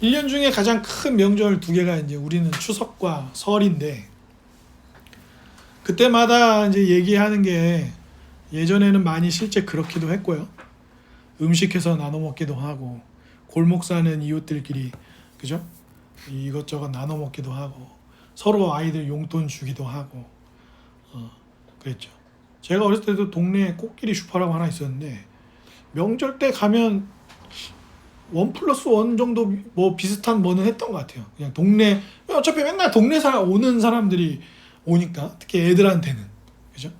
1년 중에 가장 큰 명절 두 개가 이제 우리는 추석과 설인데, 그때마다 이제 얘기하는 게 예전에는 많이 실제 그렇기도 했고요. 음식해서 나눠 먹기도 하고, 골목 사는 이웃들끼리, 그죠? 이것저것 나눠 먹기도 하고, 서로 아이들 용돈 주기도 하고, 그랬죠. 제가 어렸을 때도 동네에 코끼리 슈퍼라고 하나 있었는데, 명절 때 가면 1+1 정도 뭐 비슷한 뭐는 했던 것 같아요. 그냥 동네, 어차피 맨날 동네 오는 사람들이 오니까, 특히 애들한테는, 그죠?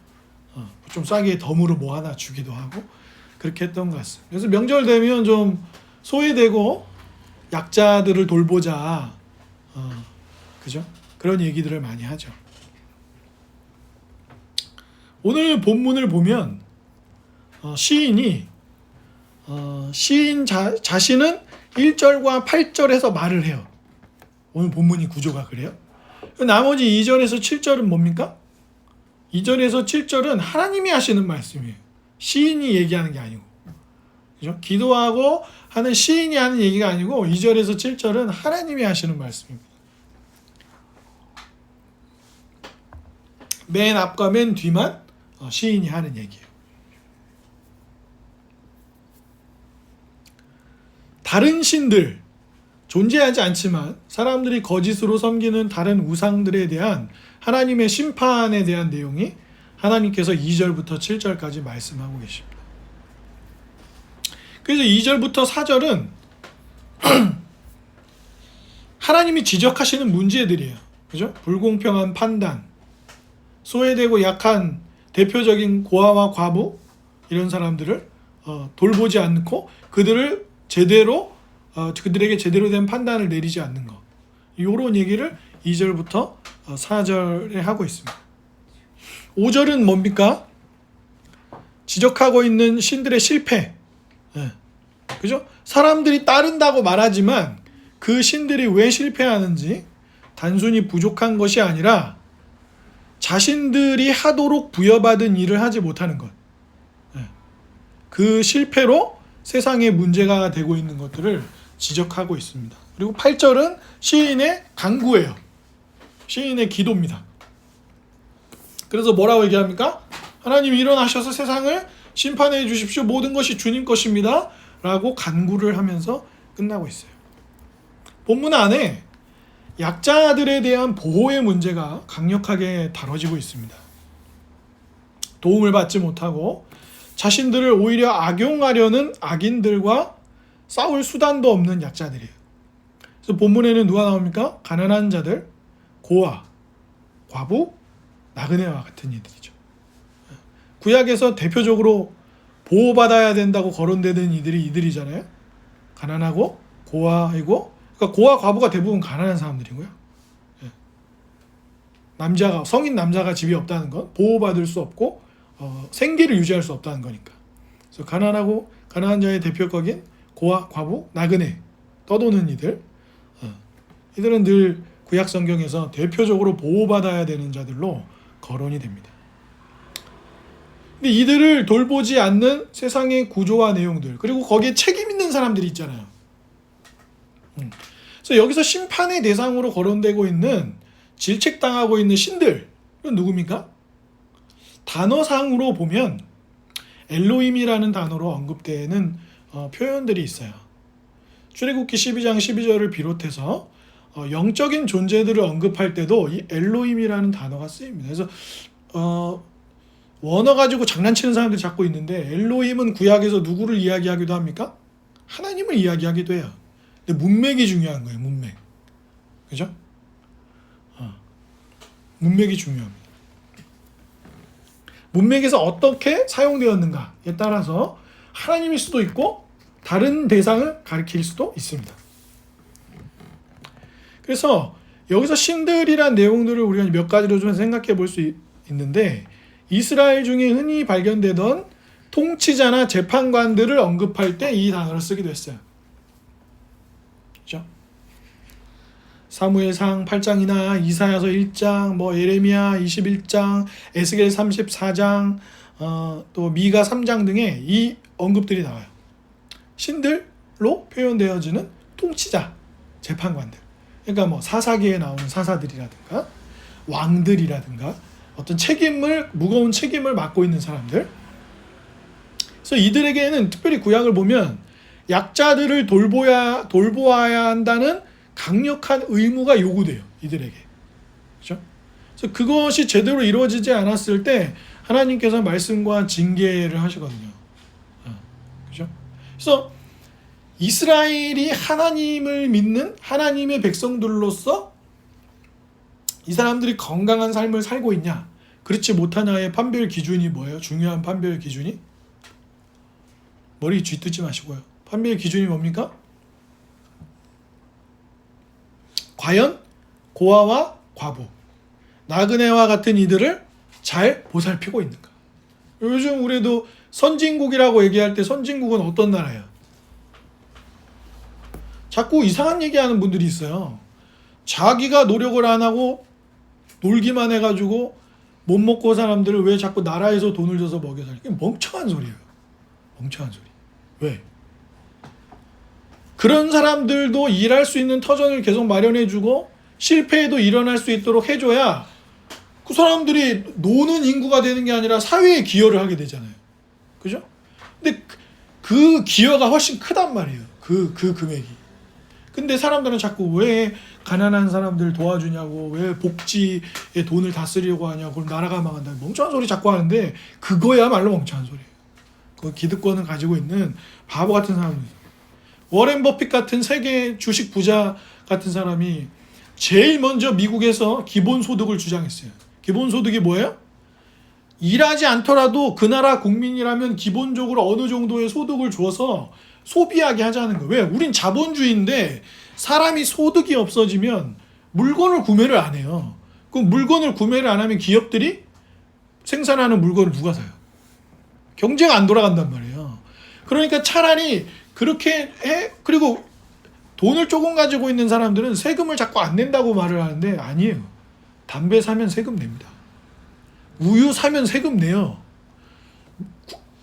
좀 싸게 덤으로 뭐 하나 주기도 하고 그렇게 했던 것 같습니다. 그래서 명절 되면 좀 소외되고 약자들을 돌보자, 그죠? 그런 얘기들을 많이 하죠. 오늘 본문을 보면 시인이 시인 자신은 1절과 8절에서 말을 해요. 오늘 본문이 구조가 그래요. 나머지 2절에서 7절은 뭡니까? 2절에서 7절은 하나님이 하시는 말씀이에요. 시인이 얘기하는 게 아니고, 그죠? 기도하고 하는 시인이 하는 얘기가 아니고 2절에서 7절은 하나님이 하시는 말씀입니다. 맨 앞과 맨 뒤만 시인이 하는 얘기예요. 다른 신들, 존재하지 않지만 사람들이 거짓으로 섬기는 다른 우상들에 대한 하나님의 심판에 대한 내용이 하나님께서 2절부터 7절까지 말씀하고 계십니다. 그래서 2절부터 4절은 하나님이 지적하시는 문제들이에요. 그죠? 불공평한 판단, 소외되고 약한 대표적인 고아와 과부, 이런 사람들을 돌보지 않고 그들을 그들에게 제대로 된 판단을 내리지 않는 것, 이런 얘기를 2절부터 4절에 하고 있습니다. 5절은 뭡니까? 지적하고 있는 신들의 실패. 그죠? 사람들이 따른다고 말하지만 그 신들이 왜 실패하는지, 단순히 부족한 것이 아니라 자신들이 하도록 부여받은 일을 하지 못하는 것. 그 실패로 세상에 문제가 되고 있는 것들을 지적하고 있습니다. 그리고 8절은 시인의 간구예요. 시인의 기도입니다. 그래서 뭐라고 얘기합니까? 하나님 일어나셔서 세상을 심판해 주십시오. 모든 것이 주님 것입니다. 라고 간구를 하면서 끝나고 있어요. 본문 안에 약자들에 대한 보호의 문제가 강력하게 다뤄지고 있습니다. 도움을 받지 못하고 자신들을 오히려 악용하려는 악인들과 싸울 수단도 없는 약자들이에요. 그래서 본문에는 누가 나옵니까? 가난한 자들, 고아, 과부, 나그네와 같은 이들이죠. 구약에서 대표적으로 보호받아야 된다고 거론되는 이들이잖아요. 가난하고 고아이고, 그러니까 고아, 과부가 대부분 가난한 사람들이고요. 성인 남자가 집이 없다는 건 보호받을 수 없고 생계를 유지할 수 없다는 거니까. 그래서 가난한 자의 대표격인 고아, 과부, 나그네, 떠도는 이들, 이들은 늘 구약 성경에서 대표적으로 보호받아야 되는 자들로 거론이 됩니다. 근데 이들을 돌보지 않는 세상의 구조와 내용들, 그리고 거기에 책임 있는 사람들이 있잖아요. 그래서 여기서 심판의 대상으로 거론되고 있는, 질책당하고 있는 신들, 이건 누굽니까? 단어상으로 보면 엘로힘이라는 단어로 언급되는 표현들이 있어요. 출애굽기 12장 12절을 비롯해서 영적인 존재들을 언급할 때도 이 엘로힘이라는 단어가 쓰입니다. 그래서 원어 가지고 장난치는 사람들이 자꾸 있는데, 엘로힘은 구약에서 누구를 이야기하기도 합니까? 하나님을 이야기하기도 해요. 근데 문맥이 중요한 거예요. 문맥. 그죠? 문맥이 중요합니다. 문맥에서 어떻게 사용되었는가에 따라서 하나님일 수도 있고 다른 대상을 가리킬 수도 있습니다. 그래서 여기서 신들이란 내용들을 우리가 몇 가지로 좀 생각해 볼 수 있는데, 이스라엘 중에 흔히 발견되던 통치자나 재판관들을 언급할 때 이 단어를 쓰기도 했어요. 그렇죠? 사무엘상 8장이나 이사야서 1장, 예레미야 21장, 에스겔 34장, 또 미가 3장 등의 이 언급들이 나와요. 신들로 표현되어지는 통치자, 재판관들. 그러니까 뭐 사사기에 나오는 사사들이라든가 왕들이라든가 어떤 무거운 책임을 맡고 있는 사람들. 그래서 이들에게는 특별히 구약을 보면 약자들을 돌보아야 한다는 강력한 의무가 요구돼요. 이들에게. 그렇죠? 그래서 그것이 제대로 이루어지지 않았을 때 하나님께서 말씀과 징계를 하시거든요. 그렇죠? 그래서 이스라엘이 하나님을 믿는 하나님의 백성들로서 이 사람들이 건강한 삶을 살고 있냐, 그렇지 못하냐의 판별 기준이 뭐예요? 중요한 판별 기준이? 머리 쥐뜯지 마시고요. 판별 기준이 뭡니까? 과연 고아와 과부, 나그네와 같은 이들을 잘 보살피고 있는가? 요즘 우리도 선진국이라고 얘기할 때 선진국은 어떤 나라예요? 자꾸 이상한 얘기하는 분들이 있어요. 자기가 노력을 안 하고 놀기만 해가지고 못 먹고 사람들을 왜 자꾸 나라에서 돈을 줘서 먹여 살게? 멍청한 소리예요. 멍청한 소리. 왜? 그런 사람들도 일할 수 있는 터전을 계속 마련해주고 실패에도 일어날 수 있도록 해줘야 그 사람들이 노는 인구가 되는 게 아니라 사회에 기여를 하게 되잖아요. 그죠? 근데 그 기여가 훨씬 크단 말이에요. 그 금액이. 근데 사람들은 자꾸 왜 가난한 사람들 도와주냐고, 왜 복지에 돈을 다 쓰려고 하냐고, 그럼 나라가 망한다. 멍청한 소리 자꾸 하는데 그거야말로 멍청한 소리예요. 그 기득권을 가지고 있는 바보 같은 사람들. 워렌 버핏 같은 세계 주식 부자 같은 사람이 제일 먼저 미국에서 기본소득을 주장했어요. 기본소득이 뭐예요? 일하지 않더라도 그 나라 국민이라면 기본적으로 어느 정도의 소득을 줘서 소비하게 하자는 거예요. 왜? 우린 자본주의인데 사람이 소득이 없어지면 물건을 구매를 안 해요. 그럼 물건을 구매를 안 하면 기업들이 생산하는 물건을 누가 사요? 경제가 안 돌아간단 말이에요. 그러니까 차라리 그렇게 해. 그리고 돈을 조금 가지고 있는 사람들은 세금을 자꾸 안 낸다고 말을 하는데 아니에요. 담배 사면 세금 냅니다. 우유 사면 세금 내요.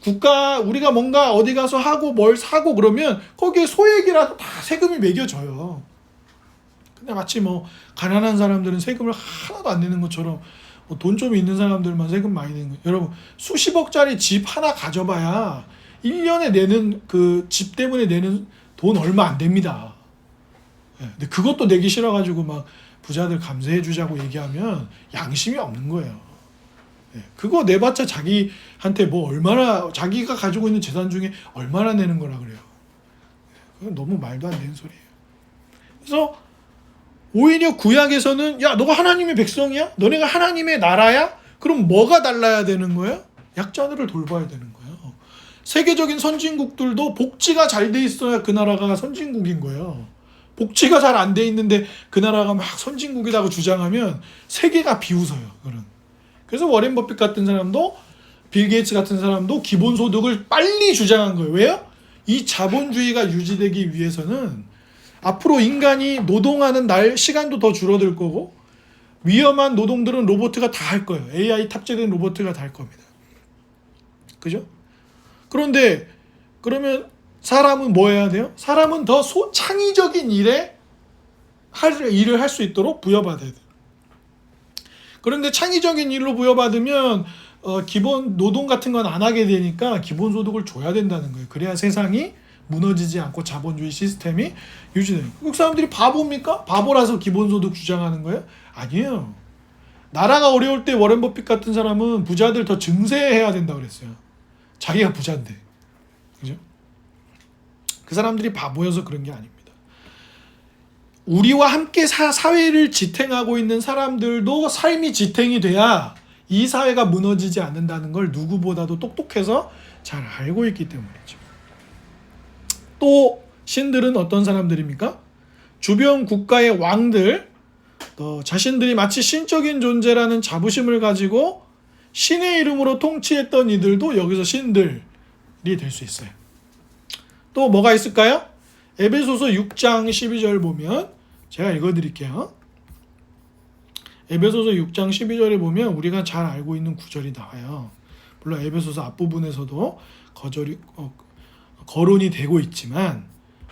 국가 우리가 뭔가 어디 가서 하고 뭘 사고 그러면 거기에 소액이라도 다 세금이 매겨져요. 근데 마치 뭐 가난한 사람들은 세금을 하나도 안 내는 것처럼 뭐 돈 좀 있는 사람들만 세금 많이 내는 거예요. 여러분 수십억짜리 집 하나 가져봐야 1년에 내는 그 집 때문에 내는 돈 얼마 안 됩니다. 근데 그것도 내기 싫어가지고 막 부자들 감세해 주자고 얘기하면 양심이 없는 거예요. 그거 내봤자 자기한테 뭐 얼마나 자기가 가지고 있는 재산 중에 얼마나 내는 거라 그래요. 그건 너무 말도 안 되는 소리예요. 그래서 오히려 구약에서는 야 너가 하나님의 백성이야? 너네가 하나님의 나라야? 그럼 뭐가 달라야 되는 거예요? 약자들을 돌봐야 되는 거예요. 세계적인 선진국들도 복지가 잘 돼 있어야 그 나라가 선진국인 거예요. 복지가 잘 안 돼 있는데 그 나라가 막 선진국이라고 주장하면 세계가 비웃어요. 그래서 워렌 버핏 같은 사람도 빌 게이츠 같은 사람도 기본소득을 빨리 주장한 거예요. 왜요? 이 자본주의가 유지되기 위해서는 앞으로 인간이 노동하는 시간도 더 줄어들 거고 위험한 노동들은 로봇가 다 할 거예요. AI 탑재된 로봇가 다 할 겁니다. 그죠? 그런데 그러면 사람은 뭐 해야 돼요? 사람은 더 창의적인 일을 할 수 있도록 부여받아야 돼요. 그런데 창의적인 일로 부여받으면 기본 노동 같은 건 안 하게 되니까 기본소득을 줘야 된다는 거예요. 그래야 세상이 무너지지 않고 자본주의 시스템이 유지돼요. 그 사람들이 바보입니까? 바보라서 기본소득 주장하는 거예요? 아니에요. 나라가 어려울 때 워렌 버핏 같은 사람은 부자들 더 증세해야 된다고 그랬어요. 자기가 부자인데. 그죠? 그 사람들이 바보여서 그런 게 아닙니다. 우리와 함께 사회를 지탱하고 있는 사람들도 삶이 지탱이 돼야 이 사회가 무너지지 않는다는 걸 누구보다도 똑똑해서 잘 알고 있기 때문이죠. 또 신들은 어떤 사람들입니까? 주변 국가의 왕들, 자신들이 마치 신적인 존재라는 자부심을 가지고 신의 이름으로 통치했던 이들도 여기서 신들이 될 수 있어요. 또 뭐가 있을까요? 에베소서 6장 12절 보면 제가 읽어드릴게요. 에베소서 6장 12절에 보면 우리가 잘 알고 있는 구절이 나와요. 물론 에베소서 앞부분에서도 거론이 되고 있지만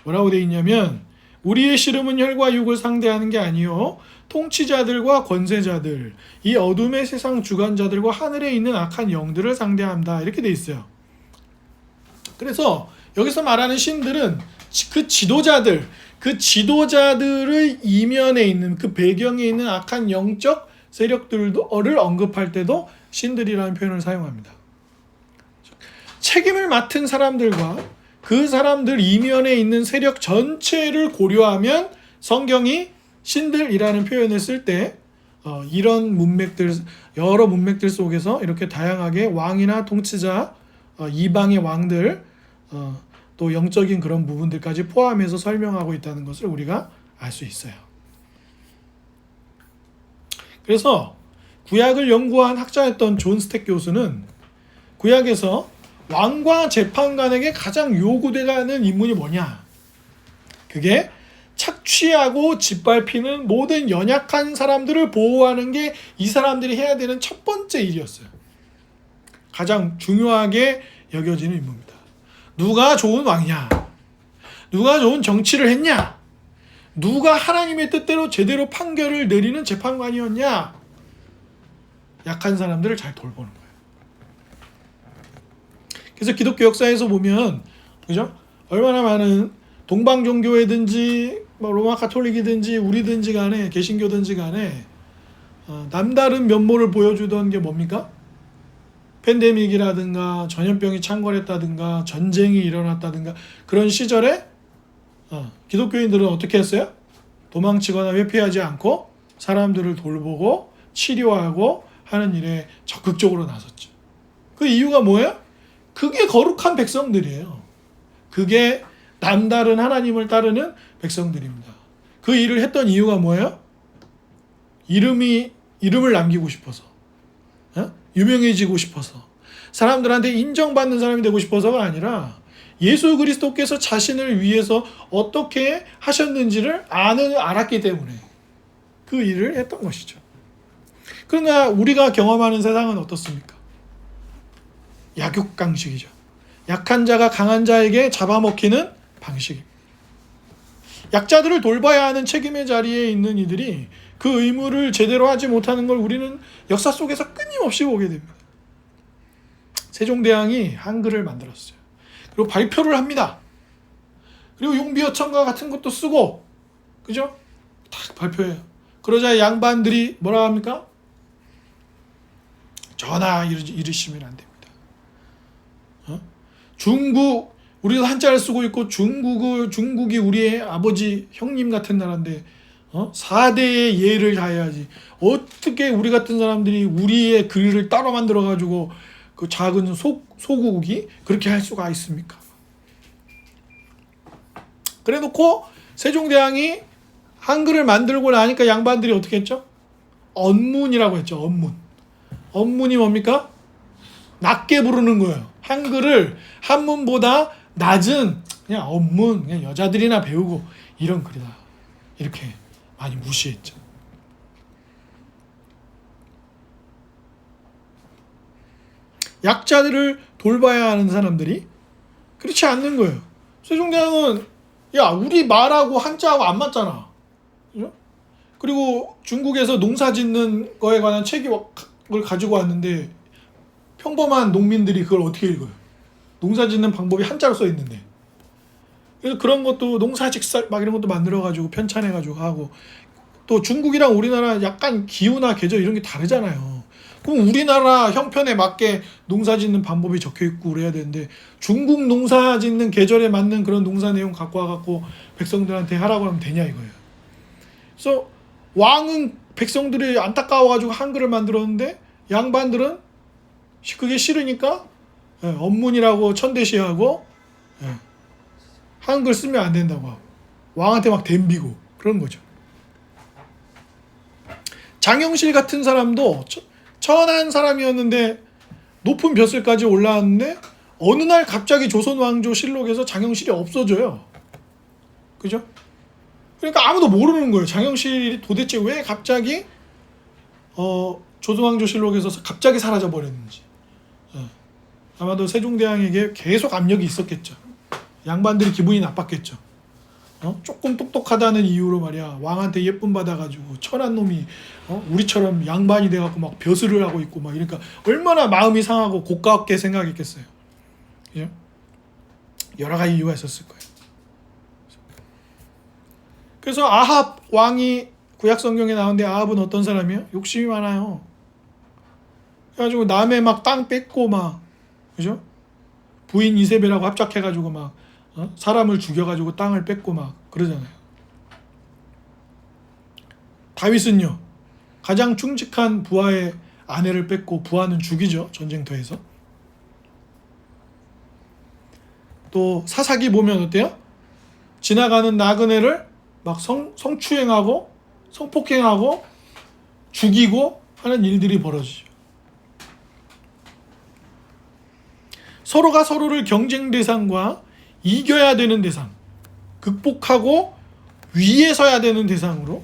뭐라고 되어 있냐면 우리의 씨름은 혈과 육을 상대하는 게 아니요 통치자들과 권세자들, 이 어둠의 세상 주관자들과 하늘에 있는 악한 영들을 상대한다. 이렇게 돼 있어요. 그래서 여기서 말하는 신들은 그 지도자들, 그 지도자들의 이면에 있는 그 배경에 있는 악한 영적 세력들을 언급할 때도 신들이라는 표현을 사용합니다. 책임을 맡은 사람들과 그 사람들 이면에 있는 세력 전체를 고려하면 성경이 신들이라는 표현을 쓸 때 이런 문맥들, 여러 문맥들 속에서 이렇게 다양하게 왕이나 통치자, 이방의 왕들, 또 영적인 그런 부분들까지 포함해서 설명하고 있다는 것을 우리가 알 수 있어요. 그래서 구약을 연구한 학자였던 존 스택 교수는 구약에서 왕과 재판관에게 가장 요구되는 임무이 뭐냐? 그게 착취하고 짓밟히는 모든 연약한 사람들을 보호하는 게 이 사람들이 해야 되는 첫 번째 일이었어요. 가장 중요하게 여겨지는 임무입니다. 누가 좋은 왕이냐? 누가 좋은 정치를 했냐? 누가 하나님의 뜻대로 제대로 판결을 내리는 재판관이었냐? 약한 사람들을 잘 돌보는 거예요. 그래서 기독교 역사에서 보면, 그죠? 얼마나 많은 동방 종교회든지 로마 가톨릭이든지 우리든지 간에 개신교든지 간에 남다른 면모를 보여주던 게 뭡니까? 팬데믹이라든가 전염병이 창궐했다든가 전쟁이 일어났다든가 그런 시절에 기독교인들은 어떻게 했어요? 도망치거나 회피하지 않고 사람들을 돌보고 치료하고 하는 일에 적극적으로 나섰죠. 그 이유가 뭐예요? 그게 거룩한 백성들이에요. 그게 남다른 하나님을 따르는 백성들입니다. 그 일을 했던 이유가 뭐예요? 이름을 남기고 싶어서, 유명해지고 싶어서, 사람들한테 인정받는 사람이 되고 싶어서가 아니라 예수 그리스도께서 자신을 위해서 어떻게 하셨는지를 알았기 때문에 그 일을 했던 것이죠. 그러나 우리가 경험하는 세상은 어떻습니까? 약육강식이죠. 약한 자가 강한 자에게 잡아먹히는 방식입니다. 약자들을 돌봐야 하는 책임의 자리에 있는 이들이 그 의무를 제대로 하지 못하는 걸 우리는 역사 속에서 끊임없이 보게 됩니다. 세종대왕이 한글을 만들었어요. 그리고 발표를 합니다. 그리고 용비어천가 같은 것도 쓰고, 그죠? 딱 발표해요. 그러자 양반들이 뭐라 합니까? 전하 이르시면 안 됩니다. 중국, 우리도 한자를 쓰고 있고 중국이 우리의 아버지 형님 같은 나라인데 4대의 예를 다해야지. 어떻게 우리 같은 사람들이 우리의 글을 따로 만들어 가지고 그 작은 소국이 그렇게 할 수가 있습니까? 그래 놓고 세종대왕이 한글을 만들고 나니까 양반들이 어떻게 했죠? 언문이라고 했죠. 언문이 뭡니까? 낮게 부르는 거예요. 한글을 한문보다 낮은 그냥 언문, 그냥 여자들이나 배우고 이런 글이다. 이렇게 많이 무시했죠. 약자들을 돌봐야 하는 사람들이 그렇지 않는 거예요. 세종대왕은 우리 말하고 한자하고 안 맞잖아. 그죠? 그리고 중국에서 농사 짓는 거에 관한 책을 가지고 왔는데 평범한 농민들이 그걸 어떻게 읽어요? 농사 짓는 방법이 한자로 써 있는데. 그래서 그런 것도 농사직설 막 이런 것도 만들어가지고 편찬해가지고 하고, 또 중국이랑 우리나라 약간 기후나 계절 이런 게 다르잖아요. 그럼 우리나라 형편에 맞게 농사 짓는 방법이 적혀 있고 그래야 되는데 중국 농사 짓는 계절에 맞는 그런 농사 내용 갖고 와갖고 백성들한테 하라고 하면 되냐 이거예요. 그래서 왕은 백성들이 안타까워가지고 한글을 만들었는데 양반들은 그게 싫으니까 언문이라고 천대시하고 한글 쓰면 안 된다고 하고 왕한테 막 덤비고 그런 거죠. 장영실 같은 사람도 천한 사람이었는데 높은 벼슬까지 올라왔는데 어느 날 갑자기 조선왕조실록에서 장영실이 없어져요. 그죠? 그러니까 아무도 모르는 거예요. 장영실이 도대체 왜 갑자기 조선왕조실록에서 갑자기 사라져 버렸는지. 아마도 세종대왕에게 계속 압력이 있었겠죠. 양반들이 기분이 나빴겠죠. 조금 똑똑하다는 이유로 말이야 왕한테 예쁨 받아가지고 천한 놈이 우리처럼 양반이 돼갖고 막 벼슬을 하고 있고 막 이러니까 얼마나 마음이 상하고 고깝게 생각했겠어요. 그죠? 여러 가지 이유가 있었을 거예요. 그래서 아합 왕이 구약 성경에 나오는데 아합은 어떤 사람이에요? 욕심이 많아요. 그래가지고 남의 막 땅 뺏고 막 그죠? 부인 이세벨하고 합작해가지고 막 사람을 죽여가지고 땅을 뺏고 막 그러잖아요. 다윗은요 가장 충직한 부하의 아내를 뺏고 부하는 죽이죠. 전쟁터에서. 또 사사기 보면 어때요? 지나가는 나그네를 막 성추행하고 성폭행하고 죽이고 하는 일들이 벌어지죠. 서로가 서로를 경쟁 대상과 이겨야 되는 대상, 극복하고 위에 서야 되는 대상으로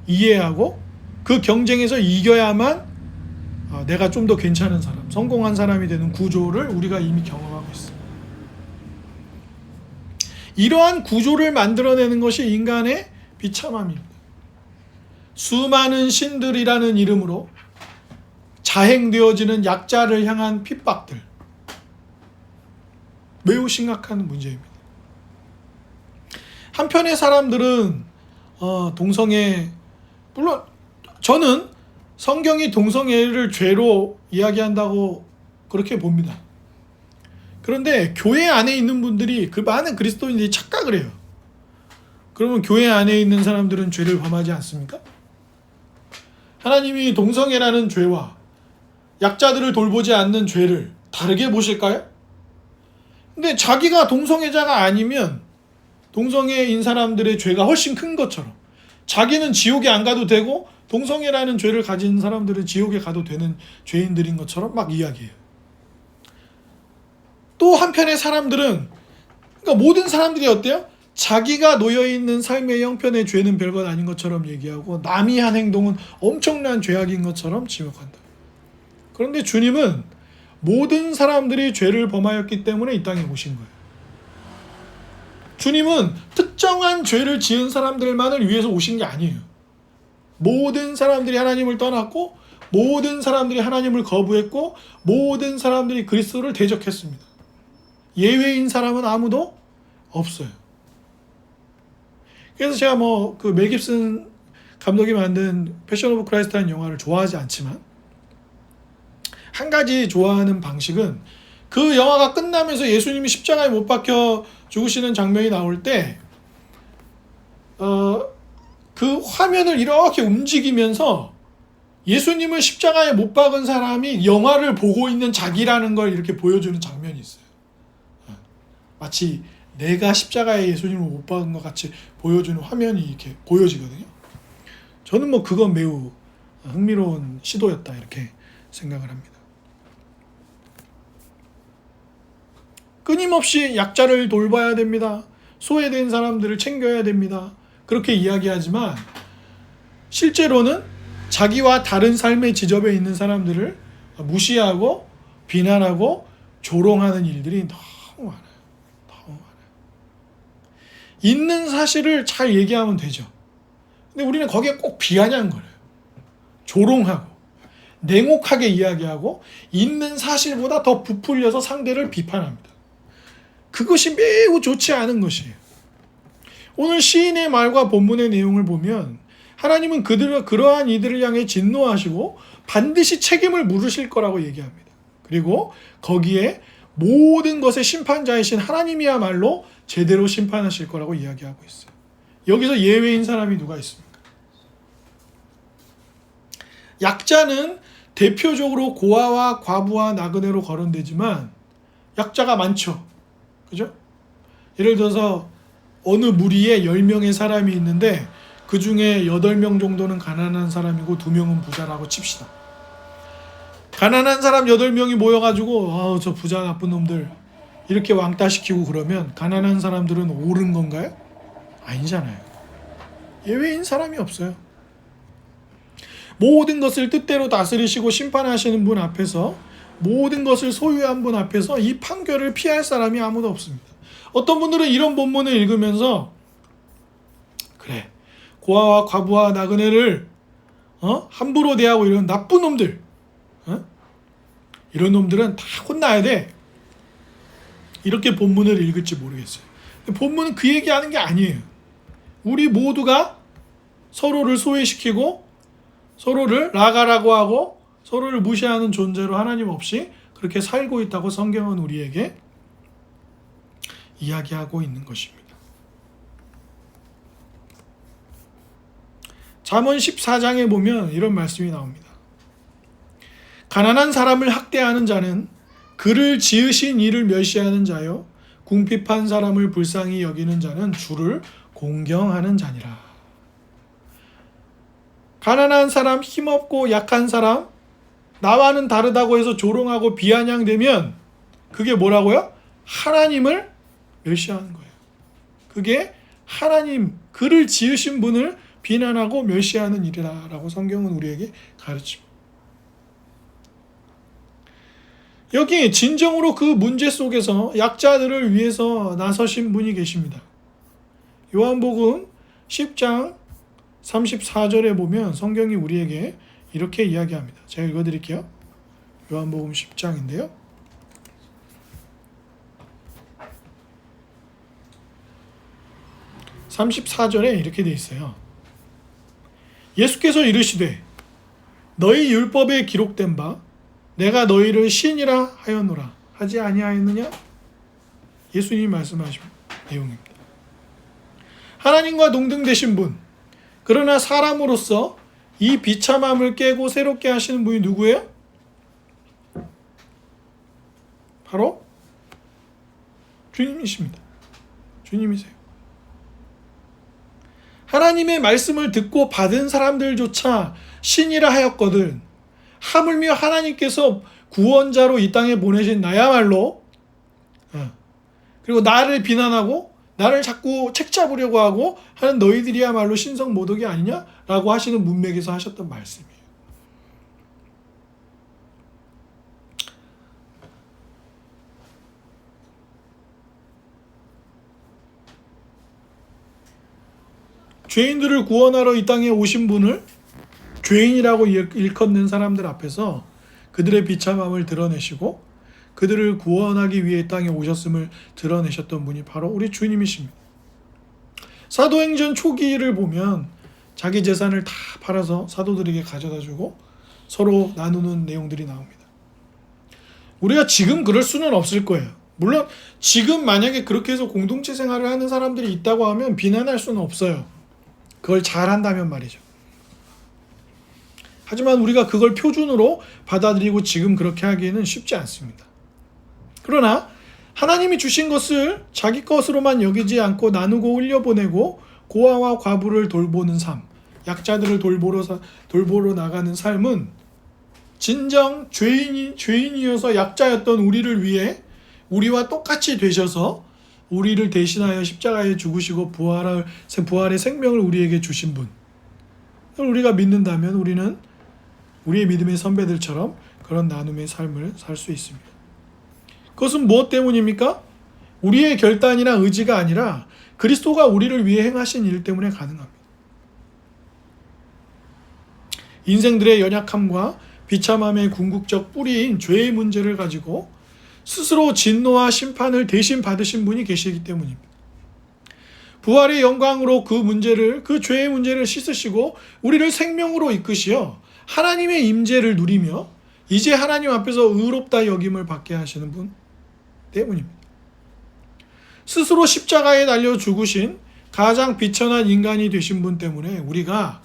이해하고 그 경쟁에서 이겨야만 내가 좀 더 괜찮은 사람, 성공한 사람이 되는 구조를 우리가 이미 경험하고 있습니다. 이러한 구조를 만들어내는 것이 인간의 비참함입니다. 수많은 신들이라는 이름으로 자행되어지는 약자를 향한 핍박들, 매우 심각한 문제입니다. 한편의 사람들은 동성애, 물론 저는 성경이 동성애를 죄로 이야기한다고 그렇게 봅니다. 그런데 교회 안에 있는 분들이 그 많은 그리스도인들이 착각을 해요. 그러면 교회 안에 있는 사람들은 죄를 범하지 않습니까? 하나님이 동성애라는 죄와 약자들을 돌보지 않는 죄를 다르게 보실까요? 근데 자기가 동성애자가 아니면 동성애인 사람들의 죄가 훨씬 큰 것처럼 자기는 지옥에 안 가도 되고 동성애라는 죄를 가진 사람들은 지옥에 가도 되는 죄인들인 것처럼 막 이야기해요. 또 한편의 사람들은 그러니까 모든 사람들이 어때요? 자기가 놓여있는 삶의 형편의 죄는 별것 아닌 것처럼 얘기하고 남이 한 행동은 엄청난 죄악인 것처럼 지목한다. 그런데 주님은 모든 사람들이 죄를 범하였기 때문에 이 땅에 오신 거예요. 주님은 특정한 죄를 지은 사람들만을 위해서 오신 게 아니에요. 모든 사람들이 하나님을 떠났고 모든 사람들이 하나님을 거부했고 모든 사람들이 그리스도를 대적했습니다. 예외인 사람은 아무도 없어요. 그래서 제가 그 멜 깁슨 감독이 만든 패션 오브 크라이스트라는 영화를 좋아하지 않지만 한 가지 좋아하는 방식은 그 영화가 끝나면서 예수님이 십자가에 못 박혀 죽으시는 장면이 나올 때 그 화면을 이렇게 움직이면서 예수님을 십자가에 못 박은 사람이 영화를 보고 있는 자기라는 걸 이렇게 보여주는 장면이 있어요. 마치 내가 십자가에 예수님을 못 박은 것 같이 보여주는 화면이 이렇게 보여지거든요. 저는 그건 매우 흥미로운 시도였다 이렇게 생각을 합니다. 끊임없이 약자를 돌봐야 됩니다. 소외된 사람들을 챙겨야 됩니다. 그렇게 이야기하지만 실제로는 자기와 다른 삶의 지점에 있는 사람들을 무시하고 비난하고 조롱하는 일들이 너무 많아요. 있는 사실을 잘 얘기하면 되죠. 근데 우리는 거기에 꼭 비아냥 거려요. 조롱하고 냉혹하게 이야기하고 있는 사실보다 더 부풀려서 상대를 비판합니다. 그것이 매우 좋지 않은 것이에요. 오늘 시인의 말과 본문의 내용을 보면 하나님은 그러한 이들을 향해 진노하시고 반드시 책임을 물으실 거라고 얘기합니다. 그리고 거기에 모든 것의 심판자이신 하나님이야말로 제대로 심판하실 거라고 이야기하고 있어요. 여기서 예외인 사람이 누가 있습니까? 약자는 대표적으로 고아와 과부와 나그네로 거론되지만 약자가 많죠. 그죠? 예를 들어서 어느 무리에 10명의 사람이 있는데 그 중에 8명 정도는 가난한 사람이고 2명은 부자라고 칩시다. 가난한 사람 8명이 모여가지고 저 부자 나쁜 놈들 이렇게 왕따시키고 그러면 가난한 사람들은 옳은 건가요? 아니잖아요. 예외인 사람이 없어요. 모든 것을 뜻대로 다스리시고 심판하시는 분 앞에서 모든 것을 소유한 분 앞에서 이 판결을 피할 사람이 아무도 없습니다. 어떤 분들은 이런 본문을 읽으면서 그래, 고아와 과부와 나그네를 함부로 대하고 이런 나쁜 놈들, 이런 놈들은 다 혼나야 돼. 이렇게 본문을 읽을지 모르겠어요. 본문은 그 얘기하는 게 아니에요. 우리 모두가 서로를 소외시키고 서로를 나가라고 하고 서로를 무시하는 존재로 하나님 없이 그렇게 살고 있다고 성경은 우리에게 이야기하고 있는 것입니다. 잠언 14장에 보면 이런 말씀이 나옵니다. 가난한 사람을 학대하는 자는 그를 지으신 이를 멸시하는 자요, 궁핍한 사람을 불쌍히 여기는 자는 주를 공경하는 자니라. 가난한 사람, 힘없고 약한 사람, 나와는 다르다고 해서 조롱하고 비아냥되면 그게 뭐라고요? 하나님을 멸시하는 거예요. 그게 하나님, 그를 지으신 분을 비난하고 멸시하는 일이라고 성경은 우리에게 가르칩니다. 여기 진정으로 그 문제 속에서 약자들을 위해서 나서신 분이 계십니다. 요한복음 10장 34절에 보면 성경이 우리에게 이렇게 이야기합니다. 제가 읽어드릴게요. 요한복음 10장인데요. 34절에 이렇게 되어 있어요. 예수께서 이르시되 너희 율법에 기록된 바 내가 너희를 신이라 하였노라 하지 아니하였느냐? 예수님이 말씀하신 내용입니다. 하나님과 동등되신 분, 그러나 사람으로서 이 비참함을 깨고 새롭게 하시는 분이 누구예요? 바로 주님이십니다. 주님이세요. 하나님의 말씀을 듣고 받은 사람들조차 신이라 하였거든 하물며 하나님께서 구원자로 이 땅에 보내신 나야말로 그리고 나를 비난하고 나를 자꾸 책잡으려고 하고 하는 너희들이야말로 신성 모독이 아니냐라고 하시는 문맥에서 하셨던 말씀이에요. 죄인들을 구원하러 이 땅에 오신 분을 죄인이라고 일컫는 사람들 앞에서 그들의 비참함을 드러내시고 그들을 구원하기 위해 이 땅에 오셨음을 드러내셨던 분이 바로 우리 주님이십니다. 사도행전 초기를 보면 자기 재산을 다 팔아서 사도들에게 가져다 주고 서로 나누는 내용들이 나옵니다. 우리가 지금 그럴 수는 없을 거예요. 물론 지금 만약에 그렇게 해서 공동체 생활을 하는 사람들이 있다고 하면 비난할 수는 없어요. 그걸 잘한다면 말이죠. 하지만 우리가 그걸 표준으로 받아들이고 지금 그렇게 하기에는 쉽지 않습니다. 그러나 하나님이 주신 것을 자기 것으로만 여기지 않고 나누고 흘려보내고 고아와 과부를 돌보는 삶, 약자들을 돌보러 나가는 삶은 진정 죄인이어서 약자였던 우리를 위해 우리와 똑같이 되셔서 우리를 대신하여 십자가에 죽으시고 부활의 생명을 우리에게 주신 분. 우리가 믿는다면 우리는 우리의 믿음의 선배들처럼 그런 나눔의 삶을 살 수 있습니다. 그것은 무엇 때문입니까? 우리의 결단이나 의지가 아니라 그리스도가 우리를 위해 행하신 일 때문에 가능합니다. 인생들의 연약함과 비참함의 궁극적 뿌리인 죄의 문제를 가지고 스스로 진노와 심판을 대신 받으신 분이 계시기 때문입니다. 부활의 영광으로 그 죄의 문제를 씻으시고 우리를 생명으로 이끄시어 하나님의 임재를 누리며 이제 하나님 앞에서 의롭다 여김을 받게 하시는 분 때문입니다. 스스로 십자가에 달려 죽으신 가장 비천한 인간이 되신 분 때문에 우리가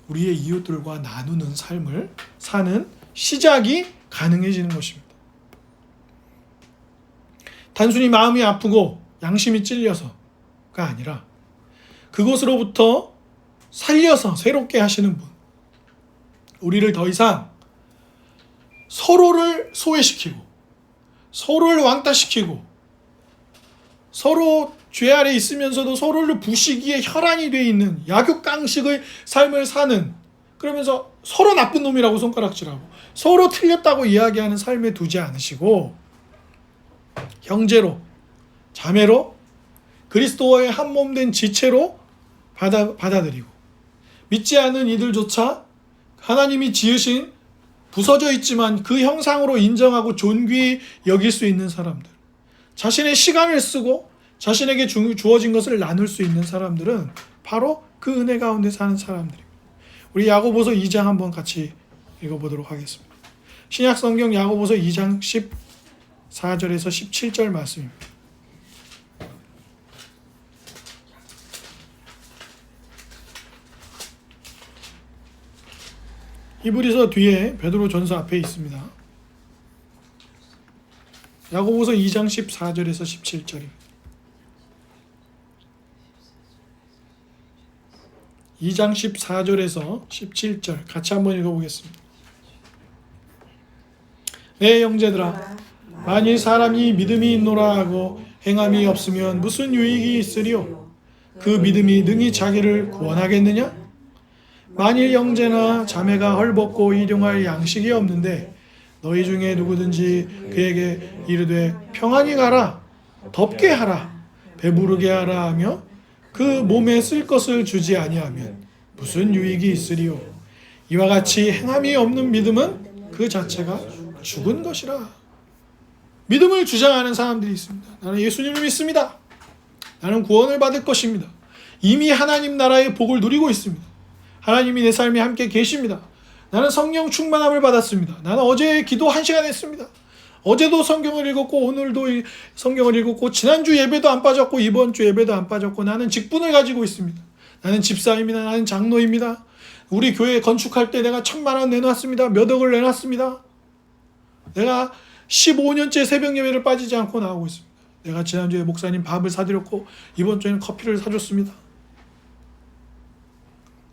우리의 이웃들과 나누는 삶을 사는 시작이 가능해지는 것입니다. 단순히 마음이 아프고 양심이 찔려서가 아니라 그것으로부터 살려서 새롭게 하시는 분, 우리를 더 이상 서로를 소외시키고 서로를 왕따시키고 서로 죄 아래 있으면서도 서로를 부시기에 혈안이 되어 있는 약육강식의 삶을 사는, 그러면서 서로 나쁜 놈이라고 손가락질하고 서로 틀렸다고 이야기하는 삶에 두지 않으시고 형제로 자매로 그리스도와의 한몸된 지체로 받아들이고, 믿지 않는 이들조차 하나님이 지으신 부서져 있지만 그 형상으로 인정하고 존귀히 여길 수 있는 사람들, 자신의 시간을 쓰고 자신에게 주어진 것을 나눌 수 있는 사람들은 바로 그 은혜 가운데 사는 사람들입니다. 우리 야고보서 2장 한번 같이 읽어보도록 하겠습니다. 신약성경 야고보서 2장 14절에서 17절 말씀입니다. 히브리서 뒤에 베드로전서 앞에 있습니다. 야고보서 2장 14절에서 17절입니다. 2장 14절에서 17절 같이 한번 읽어보겠습니다. 내 형제들아, 만일 사람이 믿음이 있노라 하고 행함이 없으면 무슨 유익이 있으리요? 그 믿음이 능히 자기를 구원하겠느냐? 만일 형제나 자매가 헐벗고 일용할 양식이 없는데 너희 중에 누구든지 그에게 이르되 평안히 가라, 덥게 하라, 배부르게 하라 하며 그 몸에 쓸 것을 주지 아니하면 무슨 유익이 있으리요? 이와 같이 행함이 없는 믿음은 그 자체가 죽은 것이라. 믿음을 주장하는 사람들이 있습니다. 나는 예수님을 믿습니다. 나는 구원을 받을 것입니다. 이미 하나님 나라의 복을 누리고 있습니다. 하나님이 내 삶에 함께 계십니다. 나는 성령 충만함을 받았습니다. 나는 어제 기도 1시간 했습니다. 어제도 성경을 읽었고 오늘도 성경을 읽었고 지난주 예배도 안 빠졌고 이번 주 예배도 안 빠졌고 나는 직분을 가지고 있습니다. 나는 집사입니다. 나는 장로입니다. 우리 교회 건축할 때 내가 1,000만 원 내놨습니다. 몇 억을 내놨습니다. 내가 15년째 새벽 예배를 빠지지 않고 나오고 있습니다. 내가 지난주에 목사님 밥을 사드렸고 이번 주에는 커피를 사줬습니다.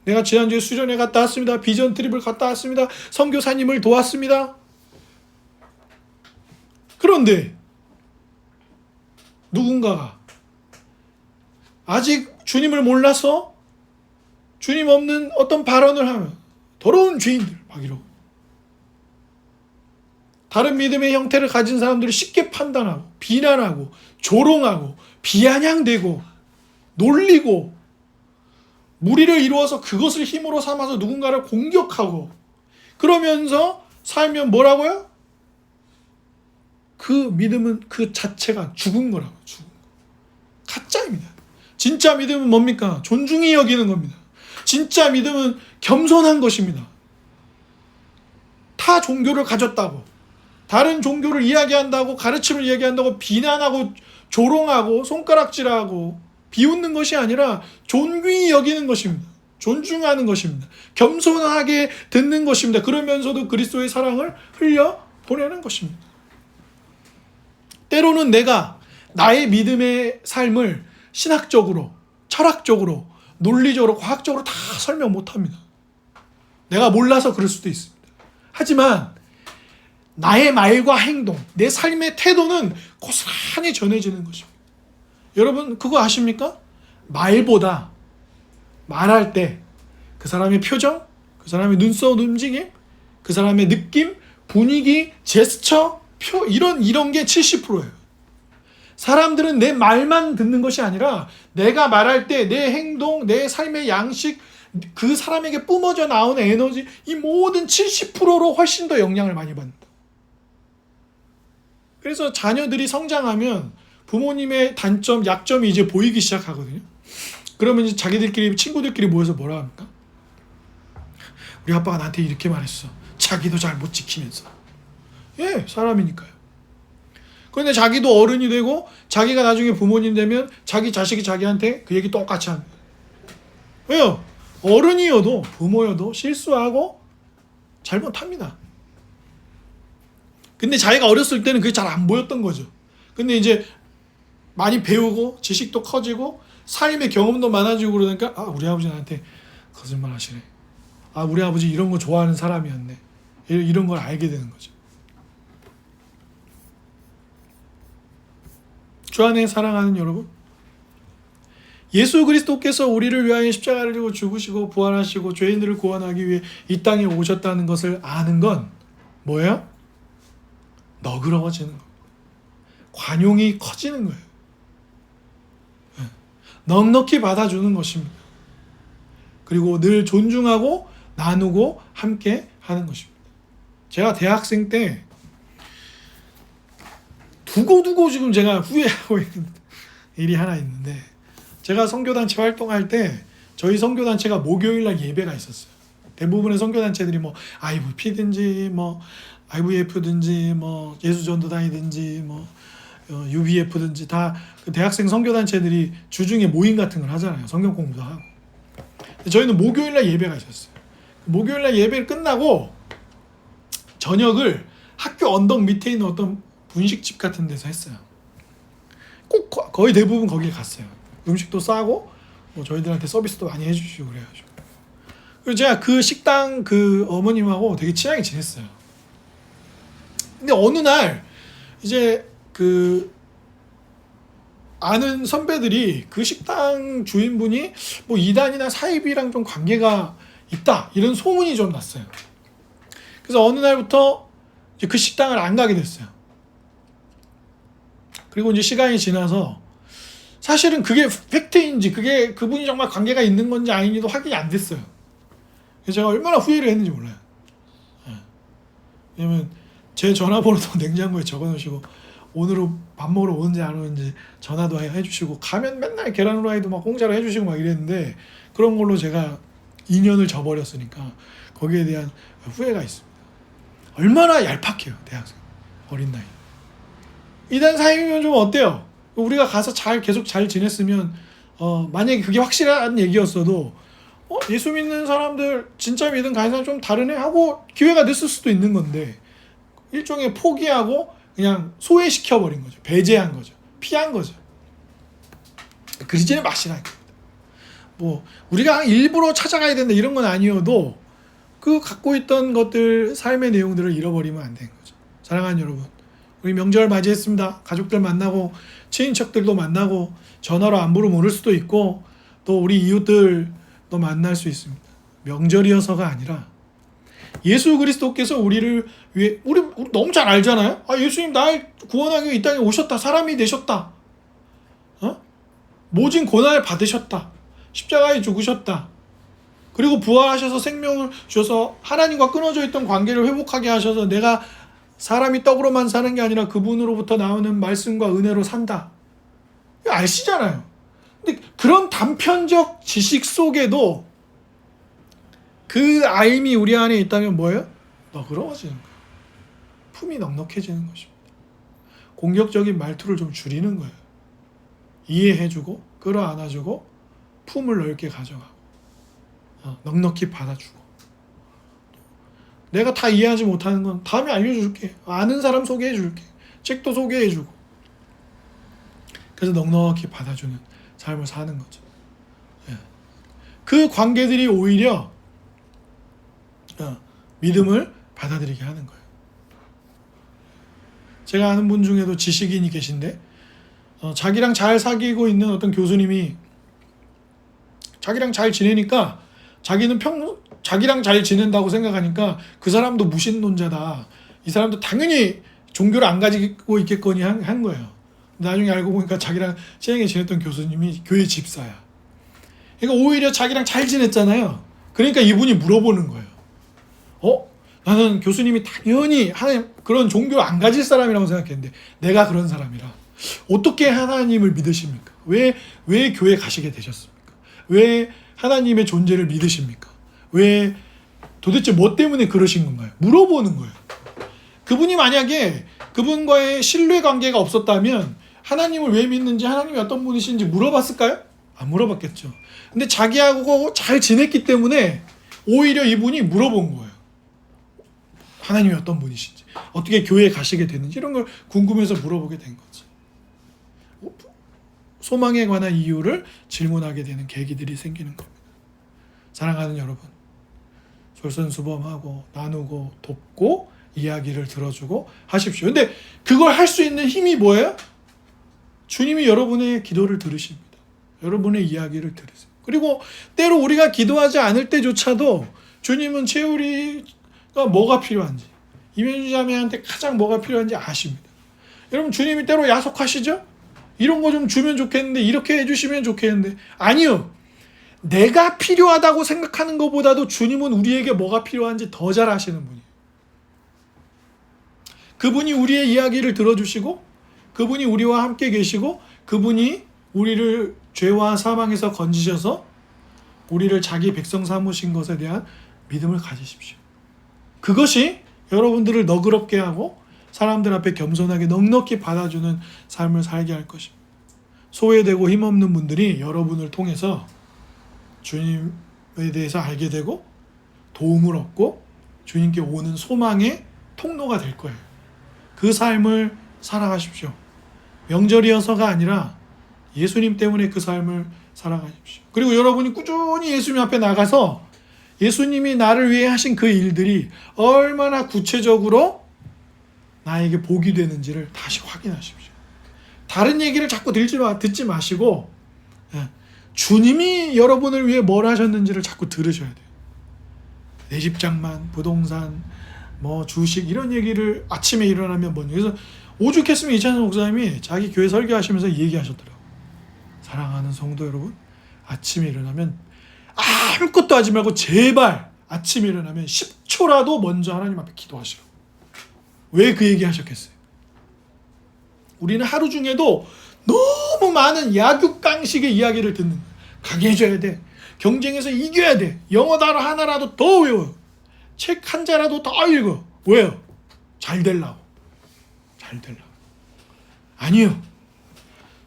내가 지난주에 수련회 갔다 왔습니다. 비전 트립을 갔다 왔습니다. 선교사님을 도왔습니다. 그런데 누군가가 아직 주님을 몰라서 주님 없는 어떤 발언을 하면 더러운 죄인들 막 이러고, 다른 믿음의 형태를 가진 사람들을 쉽게 판단하고 비난하고 조롱하고 비아냥대고 놀리고 무리를 이루어서 그것을 힘으로 삼아서 누군가를 공격하고 그러면서 살면 뭐라고요? 그 믿음은 그 자체가 죽은 거라고. 죽은 거. 가짜입니다. 진짜 믿음은 뭡니까? 존중히 여기는 겁니다. 진짜 믿음은 겸손한 것입니다. 타 종교를 가졌다고, 다른 종교를 이야기한다고, 가르침을 이야기한다고 비난하고 조롱하고 손가락질하고 비웃는 것이 아니라 존귀히 여기는 것입니다. 존중하는 것입니다. 겸손하게 듣는 것입니다. 그러면서도 그리스도의 사랑을 흘려보내는 것입니다. 때로는 내가 나의 믿음의 삶을 신학적으로, 철학적으로, 논리적으로, 과학적으로 다 설명 못합니다. 내가 몰라서 그럴 수도 있습니다. 하지만 나의 말과 행동, 내 삶의 태도는 고스란히 전해지는 것입니다. 여러분 그거 아십니까? 말보다 말할 때 그 사람의 표정, 그 사람의 눈썹 움직임, 그 사람의 느낌, 분위기, 제스처, 이런 게 70%예요. 사람들은 내 말만 듣는 것이 아니라 내가 말할 때 내 행동, 내 삶의 양식, 그 사람에게 뿜어져 나오는 에너지, 이 모든 70%로 훨씬 더 영향을 많이 받는다. 그래서 자녀들이 성장하면 부모님의 단점, 약점이 이제 보이기 시작하거든요. 그러면 이제 자기들끼리, 친구들끼리 모여서 뭐라 합니까? 우리 아빠가 나한테 이렇게 말했어. 자기도 잘 못 지키면서. 예, 사람이니까요. 그런데 자기도 어른이 되고 자기가 나중에 부모님 되면 자기 자식이 자기한테 그 얘기 똑같이 합니다. 왜요? 어른이어도 부모여도 실수하고 잘못합니다. 근데 자기가 어렸을 때는 그게 잘 안 보였던 거죠. 근데 이제 많이 배우고 지식도 커지고 삶의 경험도 많아지고 그러니까 아, 우리 아버지 나한테 거짓말 하시네. 아, 우리 아버지 이런 거 좋아하는 사람이었네. 이런 걸 알게 되는 거죠. 주 안에 사랑하는 여러분, 예수 그리스도께서 우리를 위하여 십자가를 지고 죽으시고 부활하시고 죄인들을 구원하기 위해 이 땅에 오셨다는 것을 아는 건 뭐예요? 너그러워지는 거예요. 관용이 커지는 거예요. 넉넉히 받아주는 것입니다. 그리고 늘 존중하고 나누고 함께 하는 것입니다. 제가 대학생 때 두고두고 지금 제가 후회하고 있는 일이 하나 있는데, 제가 선교단체 활동할 때 저희 선교단체가 목요일날 예배가 있었어요. 대부분의 선교단체들이 뭐 IVP든지 뭐 IVF든지 뭐 예수전도단이든지 뭐 UBF든지 다 그 대학생 선교단체들이 주중에 모임 같은 걸 하잖아요. 성경 공부도 하고. 저희는 목요일날 예배가 있었어요. 목요일날 예배를 끝나고 저녁을 학교 언덕 밑에 있는 어떤 분식집 같은 데서 했어요. 꼭 거의 대부분 거기에 갔어요. 음식도 싸고 뭐 저희들한테 서비스도 많이 해주시고 그래가지고. 그리고 제가 그 식당 그 어머님하고 되게 친하게 지냈어요. 근데 어느 날 이제 그 아는 선배들이 그 식당 주인분이 뭐 이단이나 사이비랑 좀 관계가 있다 이런 소문이 좀 났어요. 그래서 어느 날부터 이제 그 식당을 안 가게 됐어요. 그리고 이제 시간이 지나서 사실은 그게 팩트인지 그게 그분이 정말 관계가 있는 건지 아닌지도 확인이 안 됐어요. 그래서 제가 얼마나 후회를 했는지 몰라요. 왜냐면 제 전화번호도 냉장고에 적어놓으시고 오늘은 밥 먹으러 오는지 안 오는지 전화도 해주시고, 가면 맨날 계란 후라이도 막 공짜로 해주시고 막 이랬는데, 그런 걸로 제가 인연을 저버렸으니까 거기에 대한 후회가 있습니다. 얼마나 얄팍해요, 대학생 어린 나이. 이단 사임이면 좀 어때요? 우리가 가서 계속 잘 지냈으면 만약에 그게 확실한 얘기였어도 예수 믿는 사람들 진짜 믿은 가해사 좀 다르네 하고 기회가 됐을 수도 있는 건데, 일종의 포기하고 그냥 소외시켜버린 거죠. 배제한 거죠. 피한 거죠. 그리지는 마시라. 뭐 우리가 일부러 찾아가야 된다 이런 건 아니어도 그 갖고 있던 것들, 삶의 내용들을 잃어버리면 안 되는 거죠. 사랑하는 여러분, 우리 명절 맞이했습니다. 가족들 만나고 친인척들도 만나고 전화로 안부를 물을 수도 있고 또 우리 이웃들도 만날 수 있습니다. 명절이어서가 아니라 예수 그리스도께서 우리를 위해, 우리 너무 잘 알잖아요. 예수님 날 구원하기 위해 이 땅에 오셨다. 사람이 되셨다. 모진 고난을 받으셨다. 십자가에 죽으셨다. 그리고 부활하셔서 생명을 주셔서 하나님과 끊어져 있던 관계를 회복하게 하셔서 내가 사람이 떡으로만 사는 게 아니라 그분으로부터 나오는 말씀과 은혜로 산다. 이거 아시잖아요. 근데 그런 단편적 지식 속에도 그 알미 우리 안에 있다면 뭐예요? 너그러워지는 거예요. 품이 넉넉해지는 것입니다. 공격적인 말투를 좀 줄이는 거예요. 이해해주고 끌어안아주고 품을 넓게 가져가고 넉넉히 받아주고, 내가 다 이해하지 못하는 건 다음에 알려줄게. 아는 사람 소개해줄게. 책도 소개해주고. 그래서 넉넉히 받아주는 삶을 사는 거죠. 그 관계들이 오히려 믿음을 받아들이게 하는 거예요. 제가 아는 분 중에도 지식인이 계신데 자기랑 잘 사귀고 있는 어떤 교수님이 자기랑 잘 지내니까 자기는 자기랑 잘 지낸다고 생각하니까 그 사람도 무신론자다. 이 사람도 당연히 종교를 안 가지고 있겠거니 한 거예요. 나중에 알고 보니까 자기랑 친하게 지냈던 교수님이 교회 집사야. 그러니까 오히려 자기랑 잘 지냈잖아요. 그러니까 이분이 물어보는 거예요. 나는 교수님이 당연히 하나님 그런 종교를 안 가질 사람이라고 생각했는데 내가 그런 사람이라 어떻게 하나님을 믿으십니까? 왜 교회 가시게 되셨습니까? 왜 하나님의 존재를 믿으십니까? 왜 도대체 뭐 때문에 그러신 건가요? 물어보는 거예요. 그분이 만약에 그분과의 신뢰 관계가 없었다면 하나님을 왜 믿는지, 하나님이 어떤 분이신지 물어봤을까요? 안 물어봤겠죠. 근데 자기하고 잘 지냈기 때문에 오히려 이분이 물어본 거예요. 하나님이 어떤 분이신지, 어떻게 교회에 가시게 됐는지 이런 걸 궁금해서 물어보게 된 거죠. 소망에 관한 이유를 질문하게 되는 계기들이 생기는 겁니다. 사랑하는 여러분, 솔선수범하고 나누고 돕고 이야기를 들어주고 하십시오. 근데 그걸 할 수 있는 힘이 뭐예요? 주님이 여러분의 기도를 들으십니다. 여러분의 이야기를 들으세요. 그리고 때로 우리가 기도하지 않을 때조차도 주님은 채우리가 뭐가 필요한지, 이면주 자매한테 가장 뭐가 필요한지 아십니다. 여러분, 주님이 때로 야속하시죠? 이런 거 좀 주면 좋겠는데, 이렇게 해주시면 좋겠는데, 아니요. 내가 필요하다고 생각하는 것보다도 주님은 우리에게 뭐가 필요한지 더 잘 아시는 분이에요. 그분이 우리의 이야기를 들어주시고, 그분이 우리와 함께 계시고, 그분이 우리를 죄와 사망에서 건지셔서 우리를 자기 백성 삼으신 것에 대한 믿음을 가지십시오. 그것이 여러분들을 너그럽게 하고 사람들 앞에 겸손하게 넉넉히 받아주는 삶을 살게 할 것입니다. 소외되고 힘없는 분들이 여러분을 통해서 주님에 대해서 알게 되고 도움을 얻고 주님께 오는 소망의 통로가 될 거예요. 그 삶을 살아가십시오. 명절이어서가 아니라 예수님 때문에 그 삶을 살아가십시오. 그리고 여러분이 꾸준히 예수님 앞에 나가서 예수님이 나를 위해 하신 그 일들이 얼마나 구체적으로 나에게 복이 되는지를 다시 확인하십시오. 다른 얘기를 자꾸 듣지 마시고 주님이 여러분을 위해 뭘 하셨는지를 자꾸 들으셔야 돼요. 내 집장만, 부동산, 뭐 주식 이런 얘기를 아침에 일어나면 뭐냐. 그래서 오죽했으면 이찬성 목사님이 자기 교회 설교하시면서 얘기하셨더라고요. 사랑하는 성도 여러분, 아침에 일어나면 아무것도 하지 말고 제발 아침에 일어나면 10초라도 먼저 하나님 앞에 기도하시라고. 왜 그 얘기 하셨겠어요? 우리는 하루 중에도 너무 많은 약육강식의 이야기를 듣는 거예요. 강해져야 돼. 경쟁에서 이겨야 돼. 영어 단어 하나라도 더 외워. 책 한 자라도 더 읽어. 왜요? 잘 되려고. 잘 되려고. 아니요.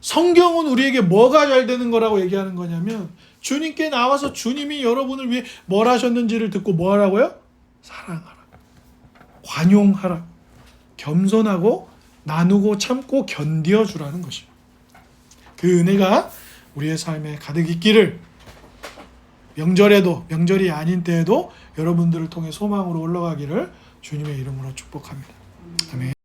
성경은 우리에게 뭐가 잘 되는 거라고 얘기하는 거냐면 주님께 나와서 주님이 여러분을 위해 뭘 하셨는지를 듣고 뭐 하라고요? 사랑하라. 관용하라. 겸손하고 나누고 참고 견디어주라는 것입니다. 그 은혜가 우리의 삶에 가득 있기를 명절에도 명절이 아닌 때에도 여러분들을 통해 소망으로 올라가기를 주님의 이름으로 축복합니다. 아멘.